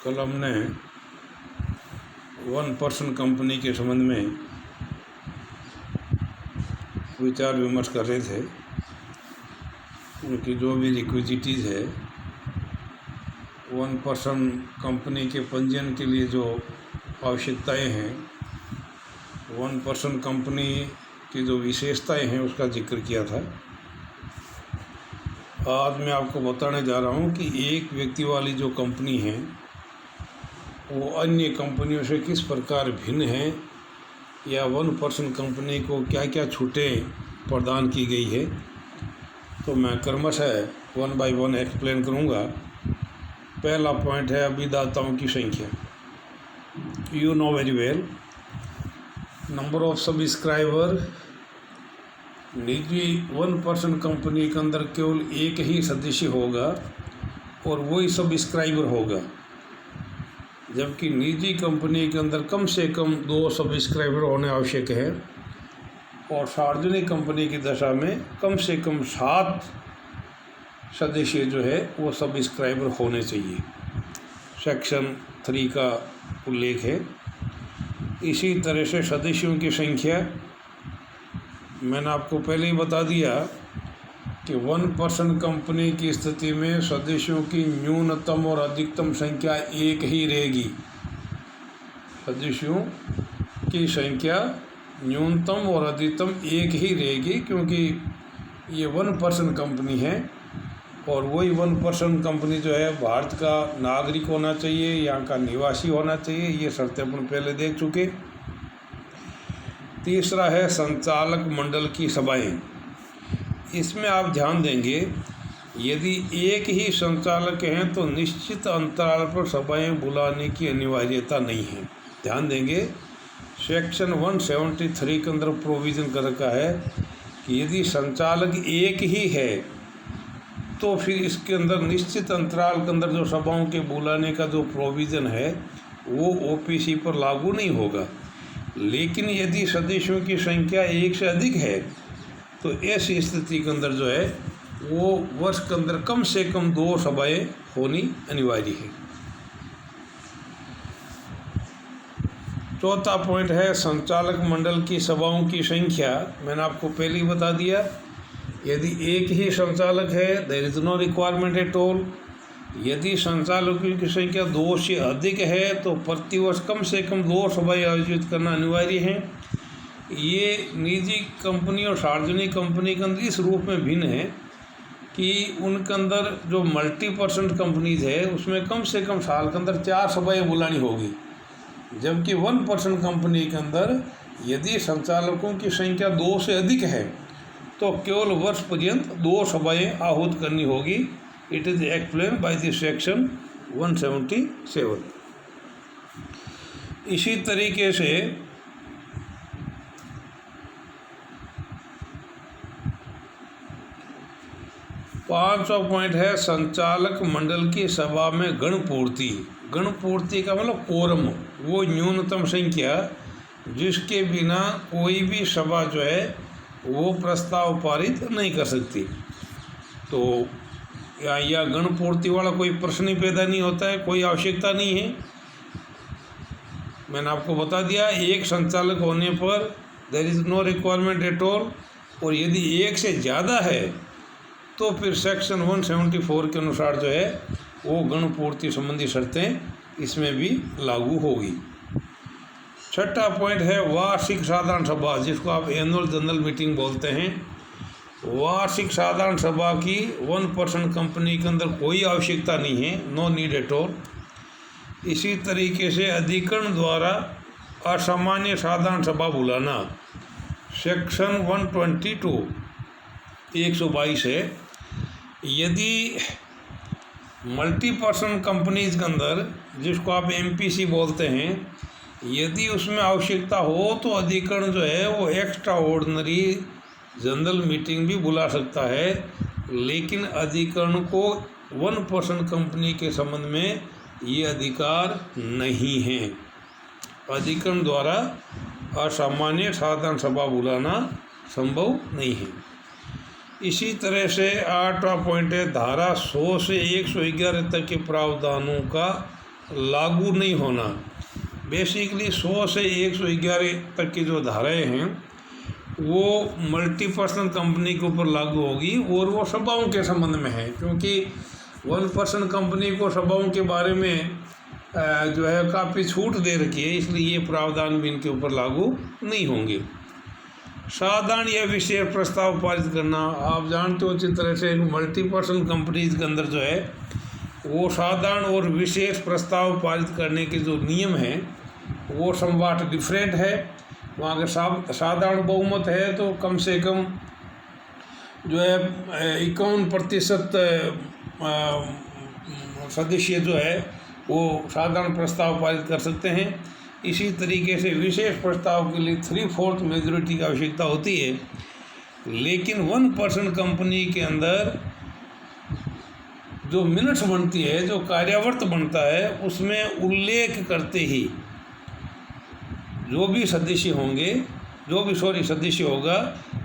कल हमने 1% कंपनी के संबंध में विचार विमर्श कर रहे थे। उनकी जो भी रिक्विजिटीज़ है 1% कंपनी के पंजीयन के लिए जो आवश्यकताएं हैं, 1% कंपनी की जो विशेषताएं हैं उसका जिक्र किया था। आज मैं आपको बताने जा रहा हूं कि एक व्यक्ति वाली जो कंपनी है वो अन्य कंपनियों से किस प्रकार भिन्न है, या 1% कंपनी को क्या क्या छूटें प्रदान की गई है। तो मैं क्रमशः 1 बाय 1 एक्सप्लेन करूँगा। पहला पॉइंट है अभिदाताओं की संख्या। You know very well, number of subscriber. निजी 1% कंपनी के अंदर केवल एक ही सदस्य होगा और वही सब्सक्राइबर होगा, जबकि निजी कंपनी के अंदर कम से कम 2 सब्सक्राइबर होने आवश्यक है और सार्वजनिक कंपनी की दशा में कम से कम 7 सदस्य जो है वो सब्सक्राइबर होने चाहिए। सेक्शन 3 का उल्लेख है। इसी तरह से सदस्यों की संख्या मैंने आपको पहले ही बता दिया कि 1% कंपनी की स्थिति में सदस्यों की न्यूनतम और अधिकतम संख्या एक ही रहेगी। सदस्यों की संख्या न्यूनतम और अधिकतम एक ही रहेगी, क्योंकि ये 1% कंपनी है और वही 1% कंपनी जो है भारत का नागरिक होना चाहिए, यहाँ का निवासी होना चाहिए। ये शर्तें अपन पहले देख चुके। तीसरा है संचालक मंडल की सभाएं। इसमें आप ध्यान देंगे, यदि एक ही संचालक हैं तो निश्चित अंतराल पर सभाएं बुलाने की अनिवार्यता नहीं है। ध्यान देंगे, सेक्शन 173 के अंदर प्रोविज़न कर रखा है कि यदि संचालक एक ही है तो फिर इसके अंदर निश्चित अंतराल के अंदर जो सभाओं के बुलाने का जो प्रोविज़न है वो ओपीसी पर लागू नहीं होगा। लेकिन यदि सदस्यों की संख्या एक से अधिक है तो ऐसी स्थिति के अंदर जो है वो वर्ष के अंदर कम से कम 2 सभाएं होनी अनिवार्य है। चौथा पॉइंट है संचालक मंडल की सभाओं की संख्या। मैंने आपको पहले ही बता दिया, यदि एक ही संचालक है there is no requirement at all. यदि संचालकों की संख्या 2 से अधिक है तो प्रतिवर्ष कम से कम 2 सभाएं आयोजित करना अनिवार्य है। ये निजी कंपनी और सार्वजनिक कंपनी के अंदर इस रूप में भिन्न है कि उनके अंदर जो मल्टी% कंपनीज है उसमें कम से कम साल के अंदर 4 सभाएं बुलानी होगी, जबकि 1% कंपनी के अंदर यदि संचालकों की संख्या 2 से अधिक है तो केवल वर्ष पर्यंत 2 सभाएं आहूत करनी होगी। It is explain by the section 177। इसी तरीके से पांचवा पॉइंट है संचालक मंडल की सभा में गणपूर्ति। गणपूर्ति का मतलब कोरम, वो न्यूनतम संख्या जिसके बिना कोई भी सभा जो है वो प्रस्ताव पारित नहीं कर सकती। तो या गणपूर्ति वाला कोई प्रश्न ही पैदा नहीं होता है, कोई आवश्यकता नहीं है। मैंने आपको बता दिया, एक संचालक होने पर there is no requirement at all, और यदि एक से ज़्यादा है तो फिर सेक्शन 174 के अनुसार जो है वो गणपूर्ति संबंधी शर्तें इसमें भी लागू होगी। छठा पॉइंट है वार्षिक साधारण सभा, जिसको आप एनुअल जनरल मीटिंग बोलते हैं। वार्षिक साधारण सभा की 1% कंपनी के अंदर कोई आवश्यकता नहीं है, नो नीड एट ऑल। इसी तरीके से अधिकरण द्वारा असामान्य साधारण सभा बुलाना, सेक्शन 122 है। यदि मल्टी% कंपनीज के अंदर, जिसको आप एमपीसी बोलते हैं, यदि उसमें आवश्यकता हो तो अधिकरण जो है वो एक्स्ट्रा ऑर्डिनरी जनरल मीटिंग भी बुला सकता है। लेकिन अधिकरण को 1% कंपनी के संबंध में ये अधिकार नहीं है। अधिकरण द्वारा असामान्य साधारण सभा बुलाना संभव नहीं है। इसी तरह से 8वां पॉइंट है धारा 100 से 111 तक के प्रावधानों का लागू नहीं होना। बेसिकली 100 से 111 तक की जो धाराएं हैं वो मल्टीपर्सनल कंपनी के ऊपर लागू होगी और वो सभाओं के संबंध में है, क्योंकि 1% कंपनी को सभाओं के बारे में जो है काफ़ी छूट दे रखी है, इसलिए ये प्रावधान भी इनके ऊपर लागू नहीं होंगे। साधारण या विशेष प्रस्ताव पारित करना, आप जानते हो अच्छी तरह से मल्टीपर्सनल कंपनीज के अंदर जो है वो साधारण और विशेष प्रस्ताव पारित करने के जो नियम हैं वो समवाट डिफरेंट है। वहाँ अगर साधारण बहुमत है तो कम से कम जो है 51% सदस्य जो है वो साधारण प्रस्ताव पारित कर सकते हैं। इसी तरीके से विशेष प्रस्ताव के लिए 3/4 मेजॉरिटी की आवश्यकता होती है, लेकिन 1% कंपनी के अंदर जो मिनट्स बनती है, जो कार्यावर्त बनता है, उसमें उल्लेख करते ही जो भी सदस्य होगा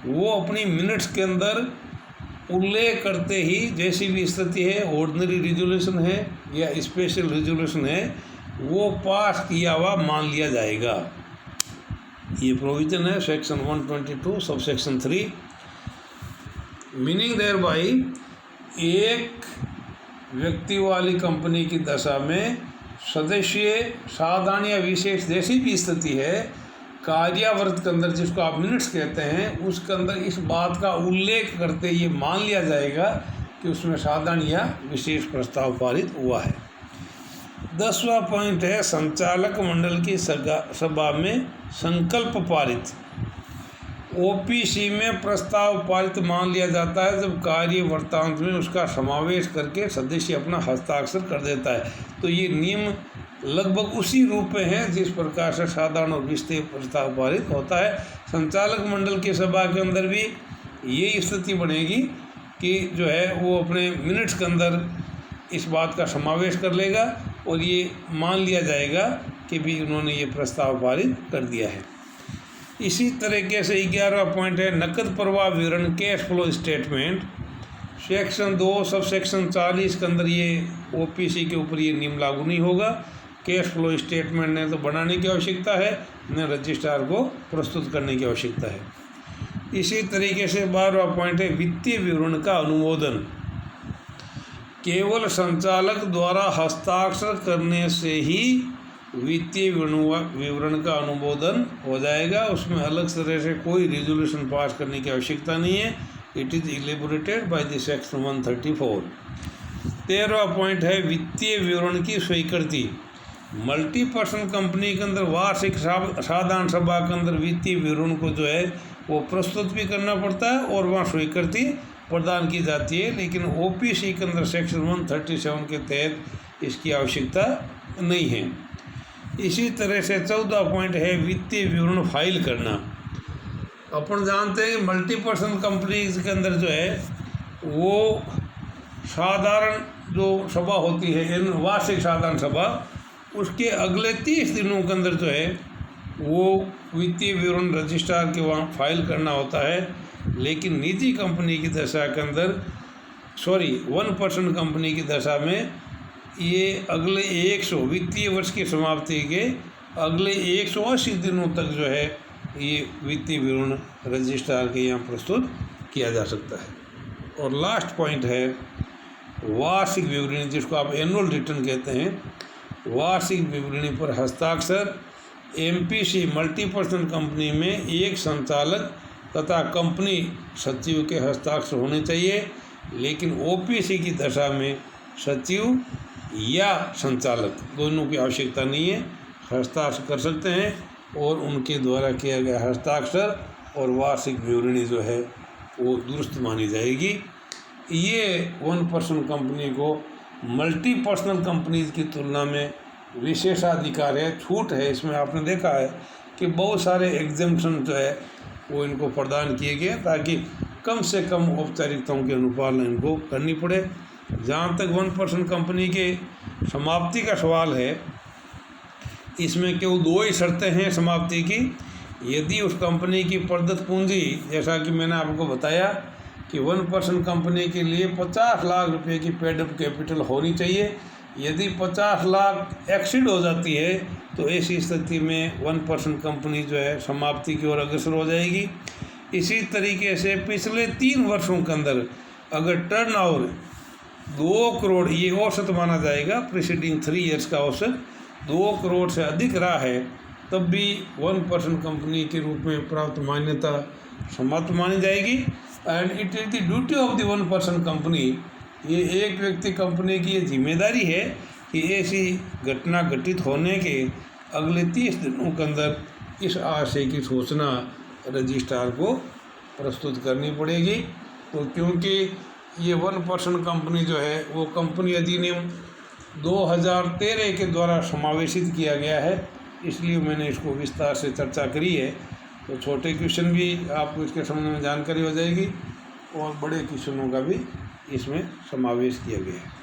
वो अपनी मिनट्स के अंदर उल्लेख करते ही जैसी भी स्थिति है, ऑर्डिनरी रिजोल्यूशन है या स्पेशल रिजोल्यूशन है, वो पास किया हुआ मान लिया जाएगा। ये प्रोविजन है section 122 sub section 3। Meaning there by एक व्यक्ति वाली कंपनी की दशा में सदस्य साधारण या विशेष जैसी भी स्थिति है, कार्यावर्त के अंदर जिसको आप मिनट्स कहते हैं उसके अंदर इस बात का उल्लेख करते ये मान लिया जाएगा कि उसमें साधारण या विशेष प्रस्ताव पारित हुआ है। 10वां पॉइंट है संचालक मंडल की सभा में संकल्प पारित। ओपीसी में प्रस्ताव पारित मान लिया जाता है जब कार्य वृत्तांत में उसका समावेश करके सदस्य अपना हस्ताक्षर कर देता है। तो ये नियम लगभग उसी रूप में है जिस प्रकार से साधारण और विशेष प्रस्ताव पारित होता है। संचालक मंडल की सभा के अंदर भी यही स्थिति बनेगी कि जो है वो अपने मिनट्स के अंदर इस बात का समावेश कर लेगा और ये मान लिया जाएगा कि भी उन्होंने ये प्रस्ताव पारित कर दिया है। इसी तरीके से 11वां पॉइंट है नकद प्रवाह विवरण cash flow statement. Section 2 sub section 40 के अंदर ये ओपीसी के ऊपर ये नियम लागू नहीं होगा। कैश फ्लो स्टेटमेंट ने तो बनाने की आवश्यकता है, न रजिस्ट्रार को प्रस्तुत करने की आवश्यकता है। इसी तरीके से 12वां पॉइंट है वित्तीय विवरण का अनुमोदन। केवल संचालक द्वारा हस्ताक्षर करने से ही वित्तीय विवरण का अनुमोदन हो जाएगा, उसमें अलग तरह से कोई रिजोल्यूशन पास करने की आवश्यकता नहीं है। It is elaborated by the section 134। 13वां पॉइंट है वित्तीय विवरण की स्वीकृति। मल्टीपर्सनल कंपनी के अंदर वार्षिक साधारण सभा के अंदर वित्तीय विवरण को जो है वो प्रस्तुत भी करना पड़ता है और वहाँ स्वीकृति प्रदान की जाती है, लेकिन ओपीसी के अंदर सेक्शन 137 के तहत इसकी आवश्यकता नहीं है। इसी तरह से 14 पॉइंट है वित्तीय विवरण फाइल करना। अपन जानते हैं मल्टीपर्सनल कंपनीज के अंदर जो है वो साधारण जो सभा होती है वार्षिक साधारण सभा, उसके अगले 30 दिनों के अंदर जो है वो वित्तीय विवरण रजिस्ट्रार के वहाँ फाइल करना होता है। लेकिन निजी कंपनी की दशा के अंदर 1% कंपनी की दशा में ये अगले 100 वित्तीय वर्ष की समाप्ति के अगले 180 दिनों तक जो है ये वित्तीय विवरण रजिस्ट्रार के यहाँ प्रस्तुत किया जा सकता है। और लास्ट पॉइंट है वार्षिक विवरणी, जिसको आप एनुअल रिटर्न कहते हैं। वार्षिक विवरणी पर हस्ताक्षर एमपीसी मल्टीपर्सनल कंपनी में एक संचालक तथा कंपनी सचिव के हस्ताक्षर होने चाहिए, लेकिन ओपीसी की दशा में सचिव या संचालक दोनों की आवश्यकता नहीं है, हस्ताक्षर कर सकते हैं और उनके द्वारा किया गया हस्ताक्षर और वार्षिक विवरणी जो है वो दुरुस्त मानी जाएगी। ये 1% कंपनी को मल्टीपर्सनल कंपनीज की तुलना में विशेषाधिकार है, छूट है। इसमें आपने देखा है कि बहुत सारे एग्जेम्पशन जो है वो इनको प्रदान किए गए ताकि कम से कम औपचारिकताओं की अनुपालना इनको करनी पड़े। जहाँ तक 1% कंपनी के समाप्ति का सवाल है, इसमें केवल 2 ही शर्तें हैं समाप्ति की। यदि उस कंपनी की प्रदत्त पूंजी, जैसा कि मैंने आपको बताया कि 1% कंपनी के लिए 50 लाख रुपए की पेड अप कैपिटल होनी चाहिए, यदि 50 लाख एक्सीड हो जाती है तो ऐसी स्थिति में 1% कंपनी जो है समाप्ति की ओर अग्रसर हो जाएगी। इसी तरीके से पिछले 3 वर्षों के अंदर अगर टर्नओवर 2 करोड़, ये औसत माना जाएगा, प्रीसीडिंग 3 ईयर्स का औसत 2 करोड़ से अधिक रहा है, तब भी 1% कंपनी के रूप में प्राप्त मान्यता समाप्त मानी जाएगी। And it is the duty of the 1% company, ये एक व्यक्ति कंपनी की ये जिम्मेदारी है कि ऐसी घटना घटित होने के अगले 30 दिनों के अंदर इस आशय की सूचना रजिस्ट्रार को प्रस्तुत करनी पड़ेगी। तो क्योंकि ये 1% कंपनी जो है वो कंपनी अधिनियम 2013 के द्वारा समावेशित किया गया है, इसलिए मैंने इसको विस्तार से चर्चा करी है। तो छोटे क्वेश्चन भी आपको इसके संबंध में जानकारी हो जाएगी और बड़े क्वेश्चनों का भी इसमें समावेश किया गया है।